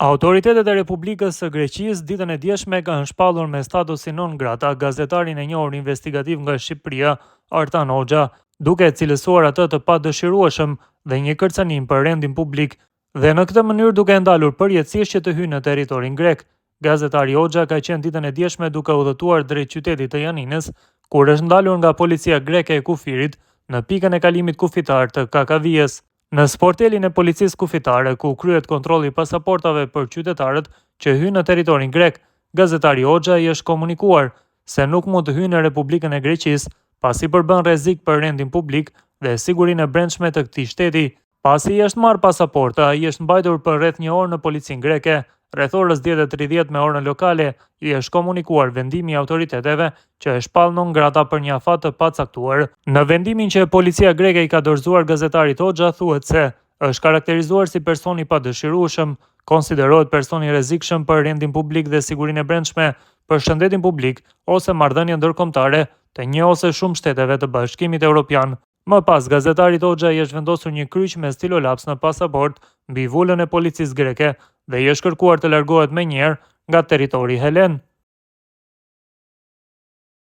Autoritetet e Republikës së Greqisë ditën e djeshme kanë shpallur me statusin non grata gazetarin e njohur investigativ nga Shqipëria, Artan Hoxha, duke cilësuar atë të padëshirueshëm dhe një kërcënim për rendin publik dhe në këtë mënyrë duke ndalur përjetësisht që të hyjë në territorin grek. Gazetari Hoxha ka qenë ditën e djeshme duke udhëtuar drejt qytetit të Janinës, kur është ndalur nga policia greke e kufirit në pikën e kalimit kufitar të Kakavijës. Në sportelin e policisë kufitare, ku kryhet kontrolli i pasaportave për qytetarët që hyjnë në territorin grek, gazetari Hoxha i është komunikuar se nuk mund të hyjë në Republikën e Greqisë pasi përbën rrezik për rendin publik dhe sigurinë e brendshme të këtij shteti. Pasi i është marrë pasaporta, ai është mbajtur për rreth një orë në policinë greke. Rreth orës 10:30 me orën lokale, i është komunikuar vendimi i autoriteteve që e shpall non grata për një afat të pacaktuar. Në vendimin që policia greke i ka dorëzuar gazetarit Hoxha thuhet se është karakterizuar si person i padëshirueshëm, konsiderohet person i rrezikshëm për rendin publik dhe sigurinë e brendshme, për shëndetin publik ose marrëdhënie ndërkombëtare të një ose shumë shteteve të Bashkimit Evropian. Më pas, gazetarit Hoxha i është vendosur një kryq me stilolaps në pasaport mbi vulën e policisë greke dhe i është kërkuar të largohet menjëherë nga territori helen.